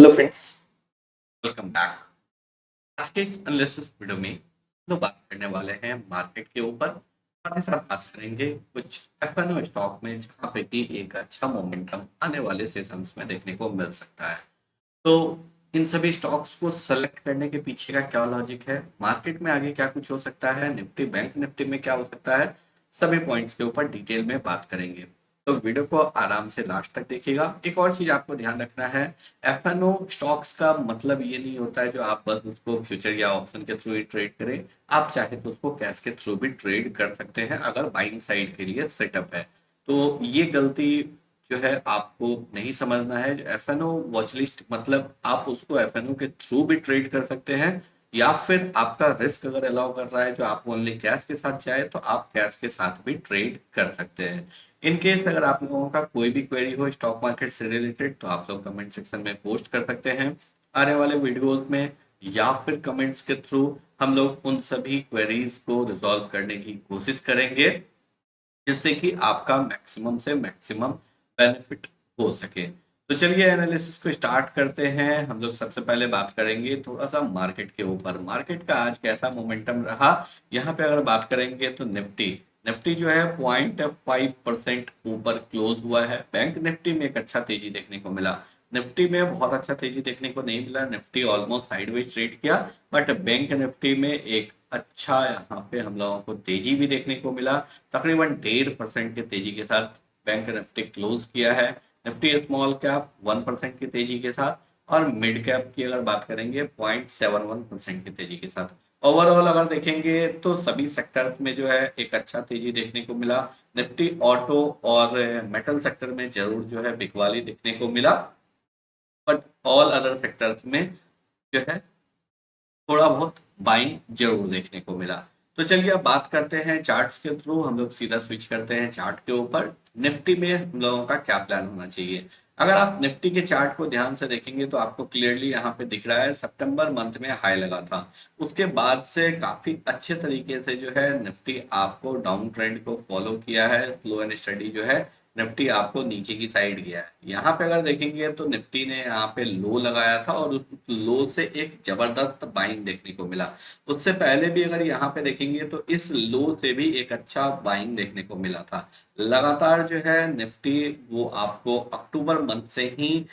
Hello friends, welcome back. आज के इस एनालिसिस वीडियो में हम लोग बात करने वाले हैं मार्केट के ऊपर। साथ ही साथ बात करेंगे कुछ एफएनओ स्टॉक में जहाँ पे कि एक अच्छा मोमेंटम आने वाले सेशंस में देखने को मिल सकता है। तो इन सभी स्टॉक्स को सेलेक्ट करने के पीछे का क्या लॉजिक है, मार्केट में आगे क्या कुछ हो सकता है, निफ्टी बैंक निफ्टी में क्या हो सकता है, सभी पॉइंट्स के ऊपर डिटेल में बात करेंगे। तो वीडियो को आराम से लास्ट तक देखिएगा। एक और चीज आपको ध्यान रखना है, एफएनओ स्टॉक्स का मतलब ये नहीं होता है जो आप बस उसको फ्यूचर या ऑप्शन के थ्रू ही ट्रेड करें। आप चाहे तो उसको कैश के थ्रू भी ट्रेड कर सकते हैं अगर बाइंग साइड के लिए सेटअप है। तो ये गलती जो है आपको नहीं समझना है। एफएनओ वॉच लिस्ट मतलब आप उसको एफएनओ के थ्रू भी ट्रेड कर सकते हैं, या फिर आपका रिस्क अगर अलाउ कर रहा है जो आप ओनली कैश के साथ जाए तो आप कैश के साथ भी ट्रेड कर सकते हैं। इन केस अगर आप लोगों का कोई भी क्वेरी हो स्टॉक मार्केट से रिलेटेड तो आप लोग कमेंट सेक्शन में पोस्ट कर सकते हैं आने वाले वीडियोस में, या फिर कमेंट्स के थ्रू हम लोग उन सभी क्वेरीज को रिजॉल्व करने की कोशिश करेंगे जिससे कि आपका मैक्सिमम से मैक्सिमम बेनिफिट हो सके। तो चलिए एनालिसिस को स्टार्ट करते हैं। हम लोग सबसे पहले बात करेंगे थोड़ा सा मार्केट के ऊपर, मार्केट का आज कैसा मोमेंटम रहा। यहाँ पे अगर बात करेंगे तो निफ्टी निफ्टी जो है 0.5% ऊपर क्लोज हुआ है। बैंक निफ्टी में एक अच्छा तेजी देखने को मिला। निफ्टी में बहुत अच्छा तेजी देखने को नहीं मिला, निफ्टी ऑलमोस्ट साइडवेज ट्रेड किया। बट बैंक निफ्टी में एक अच्छा यहाँ पे हम लोगों को तेजी भी देखने को मिला। तकरीबन 1.5% के तेजी के साथ बैंक निफ्टी क्लोज किया है। निफ्टी स्मॉल कैप 1% की तेजी के साथ, और मिड कैप की अगर बात करेंगे 0.71% की तेजी के साथ। ओवरऑल अगर देखेंगे तो सभी सेक्टर में जो है एक अच्छा तेजी देखने को मिला। निफ्टी ऑटो और मेटल सेक्टर में जरूर जो है बिकवाली देखने को मिला, बट ऑल अदर सेक्टर्स में जो है थोड़ा बहुत बाइंग जरूर देखने को मिला। तो चलिए अब बात करते हैं चार्ट्स के थ्रू, हम लोग सीधा स्विच करते हैं चार्ट के ऊपर। निफ्टी में हम लोगों का क्या प्लान होना चाहिए। अगर आप निफ्टी के चार्ट को ध्यान से देखेंगे तो आपको क्लियरली यहाँ पे दिख रहा है सितंबर मंथ में हाई लगा था। उसके बाद से काफी अच्छे तरीके से जो है निफ्टी आपको डाउन ट्रेंड को फॉलो किया है, स्लो एंड स्टडी जो है निफ्टी आपको नीचे की साइड गया है। यहाँ पे अगर देखेंगे तो निफ्टी ने यहाँ पे लो लगाया था और उस लो से एक जबरदस्त बाइंग देखने को मिला। उससे पहले भी अगर यहाँ पे देखेंगे तो इस लो से भी एक अच्छा बाइंग देखने को मिला था। लगातार जो है निफ्टी वो आपको अक्टूबर मंथ से ही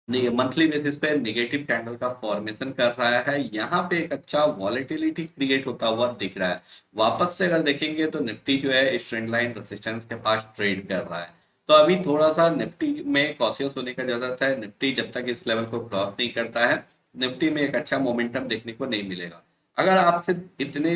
मंथली बेसिस पे नेगेटिव कैंडल का फॉर्मेशन कर रहा है। यहाँ पे एक अच्छा वॉलेटिलिटी क्रिएट होता हुआ दिख रहा है। वापस से अगर देखेंगे तो निफ्टी जो है ट्रेंड लाइन रेजिस्टेंस के पास ट्रेड कर रहा है। तो अभी थोड़ा सा निफ्टी में कॉशियस होने का जरूरत है। निफ्टी जब तक इस लेवल को क्रॉस नहीं करता है निफ्टी में एक अच्छा मोमेंटम देखने को नहीं मिलेगा। अगर आप सिर्फ इतने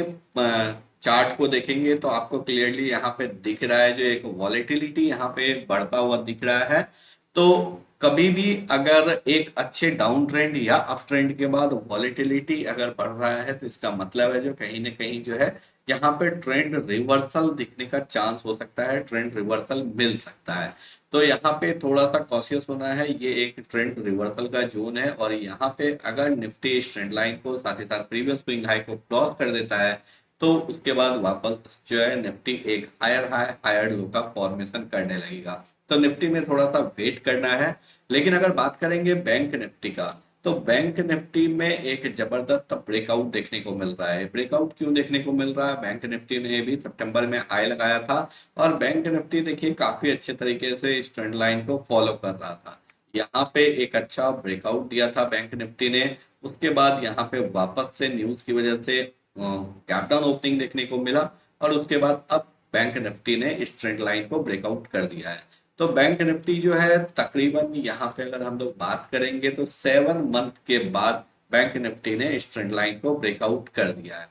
चार्ट को देखेंगे तो आपको क्लियरली यहाँ पे दिख रहा है जो एक वॉलेटिलिटी यहाँ पे बढ़ता हुआ दिख रहा है। तो कभी भी अगर एक अच्छे डाउन ट्रेंड या अप ट्रेंड के बाद वॉलेटिलिटी अगर बढ़ रहा है तो इसका मतलब है जो कहीं ना कहीं जो है यहाँ पे ट्रेंड रिवर्सल दिखने का चांस हो सकता है, ट्रेंड रिवर्सल मिल सकता है। तो यहाँ पे थोड़ा सा कॉशियस होना है, ये एक ट्रेंड रिवर्सल का जोन है और यहाँ पे अगर निफ्टी इस ट्रेंड लाइन को साथ ही साथ प्रीवियस स्विंग हाई को क्रॉस कर देता है तो उसके बाद वापस जो है निफ्टी एक हायर हाई हायर लो का फॉर्मेशन करने लगेगा। तो निफ्टी में थोड़ा सा वेट करना है। लेकिन अगर बात करेंगे बैंक निफ्टी का तो बैंक निफ्टी में एक जबरदस्त ब्रेकआउट देखने को मिल रहा है। ब्रेकआउट क्यों देखने को मिल रहा है, बैंक निफ्टी ने भी सितंबर में हाई लगाया था और बैंक निफ्टी देखिए काफी अच्छे तरीके से इस ट्रेंड लाइन को फॉलो कर रहा था। यहाँ पे एक अच्छा ब्रेकआउट दिया था बैंक निफ्टी ने। उसके बाद यहाँ पे वापस से न्यूज की वजह से गैप डाउन ओपनिंग देखने को मिला और उसके बाद अब बैंक निफ्टी ने इस ट्रेंड लाइन को ब्रेकआउट कर दिया है। तो बैंक निफ्टी जो है तकरीबन यहाँ पे अगर हम लोग बात करेंगे तो 7 मंथ के बाद बैंक निफ्टी ने इस ट्रेंड लाइन को ब्रेकआउट कर दिया है।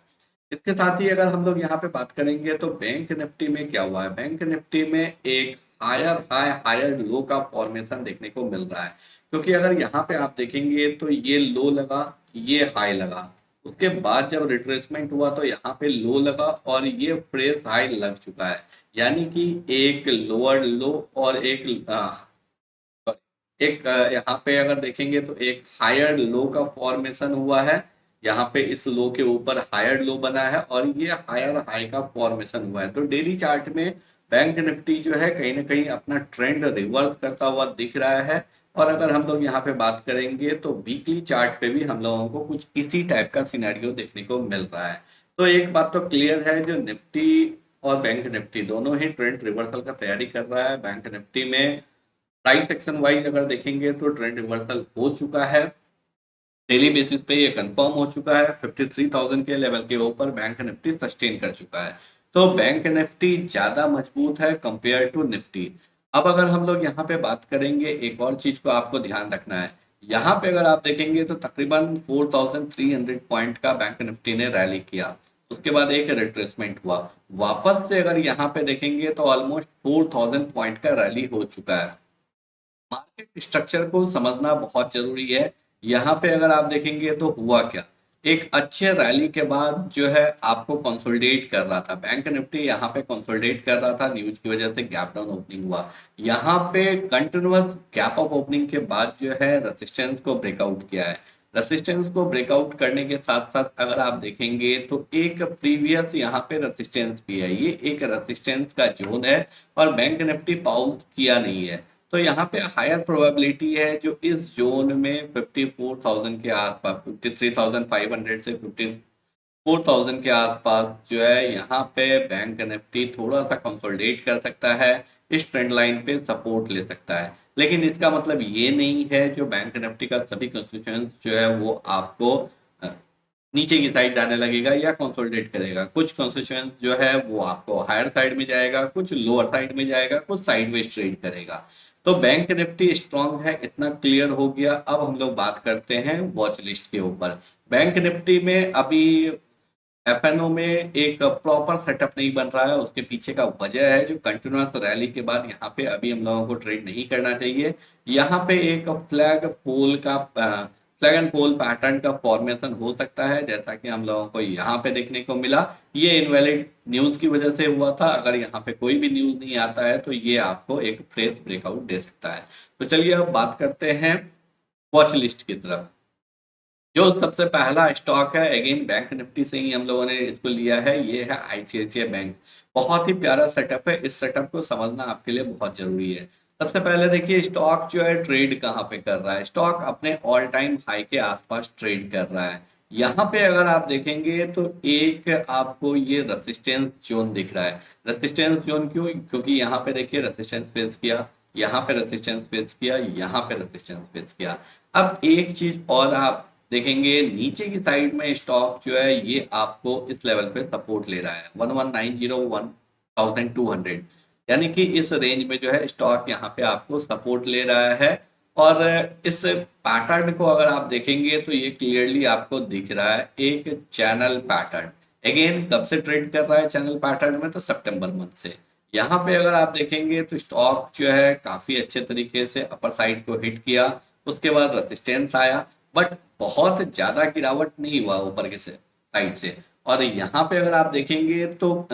इसके साथ ही अगर हम लोग यहाँ पे बात करेंगे तो बैंक निफ्टी में क्या हुआ है, बैंक निफ्टी में एक हायर हाई हायर लो का फॉर्मेशन देखने को मिल रहा है। क्योंकि अगर यहाँ पे आप देखेंगे तो ये लो लगा, ये हाई लगा, उसके बाद जब रिट्रेसमेंट हुआ तो यहाँ पे लो लगा और ये फ्रेश हाई लग चुका है। यानी कि एक लोअर लो और यहाँ पे अगर देखेंगे तो एक हायर लो का फॉर्मेशन हुआ है। यहाँ पे इस लो के ऊपर हायर लो बना है और ये हायर हाई का फॉर्मेशन हुआ है। तो डेली चार्ट में बैंक निफ्टी जो है कहीं ना कहीं अपना ट्रेंड रिवर्स करता हुआ दिख रहा है और अगर हम लोग यहाँ पे बात करेंगे तो वीकली चार्ट पे भी हम लोगों को कुछ इसी टाइप का सिनेरियो देखने को मिल रहा है। तो एक बात तो क्लियर है, जो निफ्टी और बैंक निफ्टी दोनों ही ट्रेंड रिवर्सल का तैयारी कर रहा है। बैंक निफ्टी में प्राइस एक्शन वाइज अगर देखेंगे तो ट्रेंड रिवर्सल हो चुका है, डेली बेसिस पे ये कंफर्म हो चुका है। 53,000 के लेवल के ऊपर बैंक निफ्टी सस्टेन कर चुका है। तो बैंक निफ्टी ज्यादा मजबूत है कंपेयर टू निफ्टी। अब अगर हम लोग यहाँ पे बात करेंगे, एक और चीज को आपको ध्यान रखना है। यहाँ पे अगर आप देखेंगे तो तकरीबन 4,300 पॉइंट का बैंक निफ्टी ने रैली किया, उसके बाद एक रिट्रेसमेंट हुआ, वापस से अगर यहाँ पे देखेंगे तो ऑलमोस्ट 4,000 पॉइंट का रैली हो चुका है। मार्केट स्ट्रक्चर को समझना बहुत जरूरी है। यहाँ पे अगर आप देखेंगे तो हुआ क्या, एक अच्छे रैली के बाद जो है आपको कंसोलिडेट कर रहा था बैंक निफ्टी, यहाँ पे कंसोलिडेट कर रहा था, न्यूज की वजह से गैप डाउन ओपनिंग हुआ। यहाँ पे कंटिन्यूअस गैप अप ओपनिंग के बाद जो है रेसिस्टेंस को ब्रेकआउट किया है। रेसिस्टेंस को ब्रेकआउट करने के साथ साथ अगर आप देखेंगे तो एक प्रीवियस यहाँ पे रेसिस्टेंस भी है, ये एक रेसिस्टेंस का जोन है और बैंक निफ्टी पाउज किया नहीं है। तो यहाँ पे हायर प्रोबेबिलिटी है जो इस जोन में 54,000 के आसपास, 53,500 से 54,000 के आसपास जो है यहाँ पे बैंक निफ्टी थोड़ा सा कंसोलिडेट कर सकता है, इस ट्रेंड लाइन पे सपोर्ट ले सकता है। लेकिन इसका मतलब ये नहीं है जो बैंक निफ्टी का सभी कंस्टिट्यूएंट्स जो है वो आपको अ, नीचे की साइड जाने लगेगा या कंसोलिडेट करेगा। कुछ कॉन्स्टिट्यूएंट्स जो है वो आपको हायर साइड में जाएगा, कुछ लोअर साइड में जाएगा, कुछ साइडवेज ट्रेड करेगा। तो बैंक निफ्टी स्ट्रांग है, इतना क्लियर हो गया। अब हम लोग बात करते हैं वॉच लिस्ट के ऊपर। बैंक निफ्टी में अभी एफएनओ में एक प्रॉपर सेटअप नहीं बन रहा है, उसके पीछे का वजह है जो कंटिन्यूअस रैली के बाद यहाँ पे अभी हम लोगों को ट्रेड नहीं करना चाहिए। यहाँ पे एक फ्लैग एंड पोल पैटर्न का फॉर्मेशन हो सकता है, जैसा कि हम लोगों को यहाँ पे देखने को मिला। ये इनवैलिड न्यूज की वजह से हुआ था, अगर यहाँ पे कोई भी न्यूज नहीं आता है तो ये आपको एक फ्रेश ब्रेकआउट दे सकता है। तो चलिए अब बात करते हैं वॉच लिस्ट की तरफ। जो सबसे पहला स्टॉक है, अगेन बैंक निफ्टी से ही हम लोगों ने इसको लिया है, ये है आईसीआईसीआई बैंक। बहुत ही प्यारा सेटअप है, इस सेटअप को समझना आपके लिए बहुत जरूरी है। सबसे पहले देखिए स्टॉक जो है ट्रेड कहाँ पे कर रहा है, स्टॉक अपने ऑल टाइम हाई के आसपास ट्रेड कर रहा है। यहाँ पे अगर आप देखेंगे तो एक आपको ये रेसिस्टेंस जोन दिख रहा है। रेसिस्टेंस जोन क्यों, क्योंकि यहाँ पे देखिए रेसिस्टेंस फेस किया, यहाँ पे रेसिस्टेंस फेस किया, यहाँ पे रेसिस्टेंस फेस किया। अब एक चीज और आप देखेंगे, नीचे की साइड में स्टॉक जो है ये आपको इस लेवल पे सपोर्ट ले रहा है 11,901,200, यानी कि इस रेंज में जो है स्टॉक यहाँ पे आपको सपोर्ट ले रहा है। और इस पैटर्न को अगर आप देखेंगे तो ये क्लियरली आपको दिख रहा है एक चैनल पैटर्न। अगेन कब से ट्रेड कर रहा है चैनल पैटर्न में, तो सितंबर मंथ से। यहाँ पे अगर आप देखेंगे तो स्टॉक जो है काफी अच्छे तरीके से अपर साइड को हिट किया, उसके बाद रेसिस्टेंस आया, बट बहुत ज्यादा गिरावट नहीं हुआ ऊपर के से साइड से। और यहाँ पे अगर आप देखेंगे तो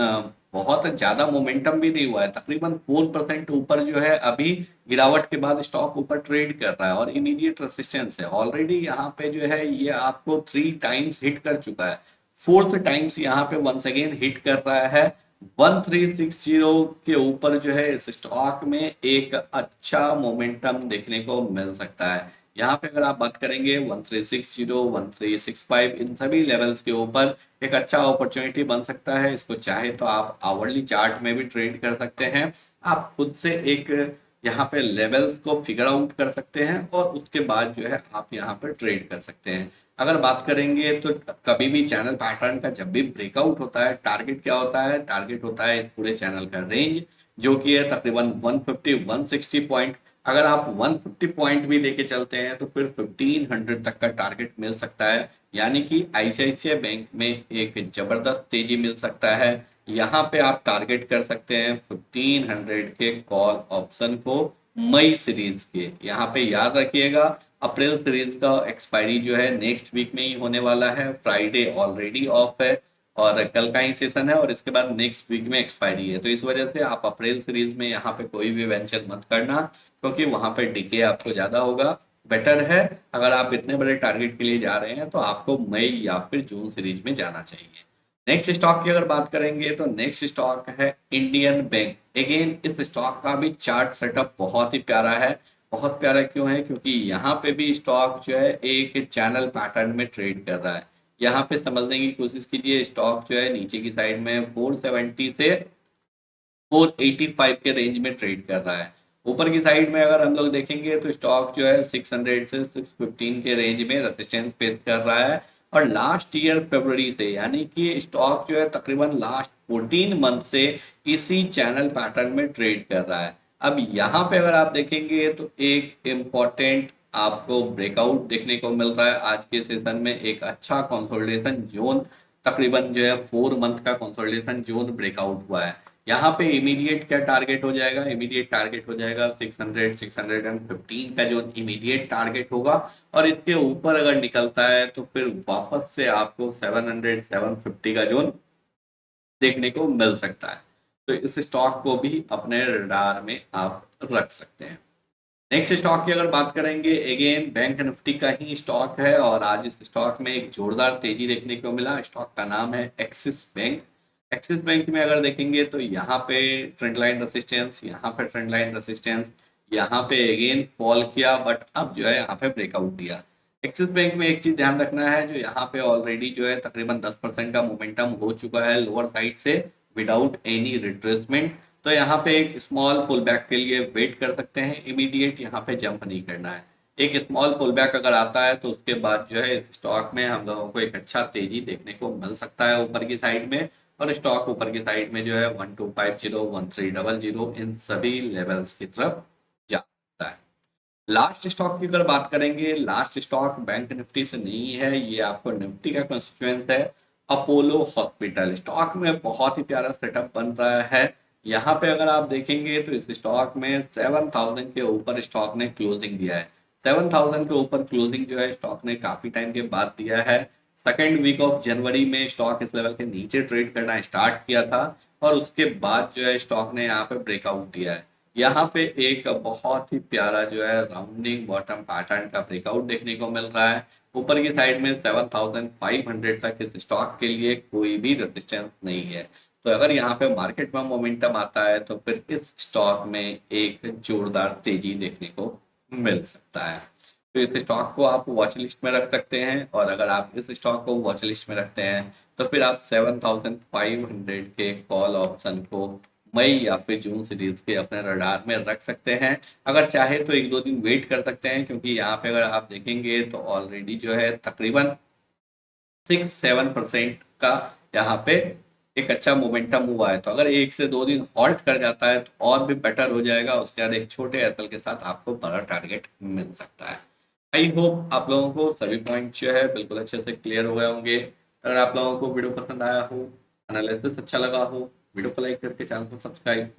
बहुत ज्यादा मोमेंटम भी नहीं हुआ है, तकरीबन 4% ऊपर जो है अभी गिरावट के बाद स्टॉक ऊपर ट्रेड कर रहा है और इमीडिएट रेसिस्टेंस है। ऑलरेडी यहाँ पे जो है ये आपको 3 टाइम्स हिट कर चुका है, फोर्थ टाइम्स यहाँ पे वंस अगेन हिट कर रहा है। 1360 के ऊपर जो है इस स्टॉक में एक अच्छा मोमेंटम देखने को मिल सकता है। यहाँ पे अगर आप बात करेंगे 1360, 1365, इन सभी लेवल्स के ऊपर एक अच्छा अपॉर्चुनिटी बन सकता है। इसको चाहे तो आप आवरली चार्ट में भी ट्रेड कर सकते हैं, आप खुद से एक यहाँ पे लेवल्स को फिगर आउट कर सकते हैं और उसके बाद जो है आप यहाँ पर ट्रेड कर सकते हैं। अगर बात करेंगे तो कभी भी चैनल पैटर्न का जब भी ब्रेकआउट होता है, टारगेट क्या होता है, टारगेट होता है इस पूरे चैनल का रेंज, जो कि है तकरीबन 150 160 पॉइंट। अगर आप 150 पॉइंट भी लेके चलते हैं तो फिर 1500 तक का टारगेट मिल सकता है, यानी कि आईसीआईसीआई बैंक में एक जबरदस्त तेजी मिल सकता है। यहाँ पे आप टारगेट कर सकते हैं 1500 के कॉल ऑप्शन को मई सीरीज के। यहाँ पे याद रखिएगा अप्रैल सीरीज का एक्सपायरी जो है नेक्स्ट वीक में ही होने वाला है, फ्राइडे ऑलरेडी ऑफ है और कल का ही सेशन है और इसके बाद नेक्स्ट वीक में एक्सपायरी है। तो इस वजह से आप अप्रैल सीरीज में यहाँ पे कोई भी वेंचर मत करना, क्योंकि वहां पे डिके आपको ज्यादा होगा। बेटर है अगर आप इतने बड़े टारगेट के लिए जा रहे हैं तो आपको मई या फिर जून सीरीज में जाना चाहिए। नेक्स्ट स्टॉक की अगर बात करेंगे तो नेक्स्ट स्टॉक है इंडियन बैंक। अगेन इस स्टॉक का भी चार्ट सेटअप बहुत ही प्यारा है बहुत प्यारा क्यों है, क्योंकि यहाँ पे भी स्टॉक जो है एक चैनल पैटर्न में ट्रेड कर रहा है। यहाँ पे समझने की कोशिश कीजिए, स्टॉक जो है नीचे की साइड में 470 से 485 के रेंज में ट्रेड कर रहा है। ऊपर की साइड में अगर हम लोग देखेंगे तो स्टॉक जो है 600 से 615 के रेंज में रेजिस्टेंस फेस कर रहा है। और लास्ट ईयर फरवरी से, यानी कि स्टॉक जो है तकरीबन लास्ट 14 मंथ से इसी चैनल पैटर्न में ट्रेड कर रहा है। अब यहाँ पे अगर आप देखेंगे तो एक इम्पॉर्टेंट आपको ब्रेकआउट देखने को मिल रहा है आज के सेशन में। एक अच्छा कंसोलिडेशन जोन, तकरीबन जो है 4 मंथ का कंसोलिडेशन जोन ब्रेकआउट हुआ है। यहाँ पे इमीडिएट क्या टारगेट हो जाएगा, इमीडिएट टारगेट हो जाएगा 600 615 का जोन इमीडिएट टारगेट होगा। और इसके ऊपर अगर निकलता है तो फिर वापस से आपको 700 750 का जोन देखने को मिल सकता है। तो इस स्टॉक को भी अपने रडार में आप रख सकते हैं। नेक्स्ट स्टॉक की अगर बात करेंगे, अगेन बैंक निफ्टी का ही स्टॉक है और आज इस स्टॉक में एक जोरदार तेजी देखने को मिला। स्टॉक का नाम है एक्सिस बैंक। एक्सिस बैंक में अगर देखेंगे तो यहाँ पे ट्रेंड लाइन रेसिस्टेंस, यहाँ पे ट्रेंड लाइन रेसिस्टेंस, यहाँ पे अगेन फॉल किया, बट अब जो है यहाँ पे ब्रेकआउट दिया। एक्सिस बैंक में एक चीज ध्यान रखना है, जो यहाँ पे ऑलरेडी जो है तकरीबन 10% का मोमेंटम हो चुका है लोअर साइड से विदाउट एनी रिट्रेसमेंट। तो यहाँ पे एक स्मॉल पुल बैक के लिए वेट कर सकते हैं, इमीडिएट यहाँ पे जंप नहीं करना है। एक स्मॉल पुल बैक अगर आता है तो उसके बाद जो है इस स्टॉक में हम लोगों को एक अच्छा तेजी देखने को मिल सकता है ऊपर की साइड में। और स्टॉक ऊपर की साइड में जो है 1250 1300 इन सभी लेवल्स की तरफ जा सकता है। लास्ट स्टॉक की अगर बात करेंगे, लास्ट स्टॉक बैंक निफ्टी से नहीं है, ये आपको निफ्टी का कंस्टिट्यूएंस है अपोलो हॉस्पिटल। स्टॉक में बहुत ही प्यारा सेटअप बन रहा है। यहाँ पे अगर आप देखेंगे तो इस स्टॉक में 7000 के ऊपर स्टॉक ने क्लोजिंग दिया है। 7000 के ऊपर क्लोजिंग जो है स्टॉक ने काफी टाइम के बाद दिया है। सेकेंड वीक ऑफ जनवरी में स्टॉक इस लेवल के नीचे ट्रेड करना स्टार्ट किया था और उसके बाद जो है स्टॉक ने यहाँ पे ब्रेकआउट दिया है। यहाँ पे एक बहुत ही प्यारा जो है राउंडिंग बॉटम पैटर्न का ब्रेकआउट देखने को मिल रहा है। ऊपर की साइड में 7500 तक इस स्टॉक के लिए कोई भी रेजिस्टेंस नहीं है। तो अगर यहाँ पे मार्केट में मोमेंटम आता है तो फिर इस स्टॉक में एक जोरदार तेजी देखने को मिल सकता है। तो इस स्टॉक को आप वॉच लिस्ट में रख सकते हैं और अगर आप इस स्टॉक को वॉच लिस्ट में रखते हैं तो फिर आप 7500 के कॉल ऑप्शन को मई या फिर जून सीरीज के अपने रडार में रख सकते हैं। अगर चाहे तो एक दो दिन वेट कर सकते हैं, क्योंकि यहाँ पे अगर आप देखेंगे तो ऑलरेडी जो है तकरीबन 6-7% का यहाँ पे एक अच्छा मोमेंटम हुआ है। तो अगर 1 से 2 दिन हॉल्ट कर जाता है तो और भी बेटर हो जाएगा। उसके बाद एक छोटे एसएल के साथ आपको बड़ा टारगेट मिल सकता है। आई होप आप लोगों को सभी पॉइंट जो है बिल्कुल अच्छे से क्लियर हो गए होंगे। अगर आप लोगों को वीडियो पसंद आया हो, एनालिसिस अच्छा लगा हो, वीडियो को लाइक करके चैनल को सब्सक्राइब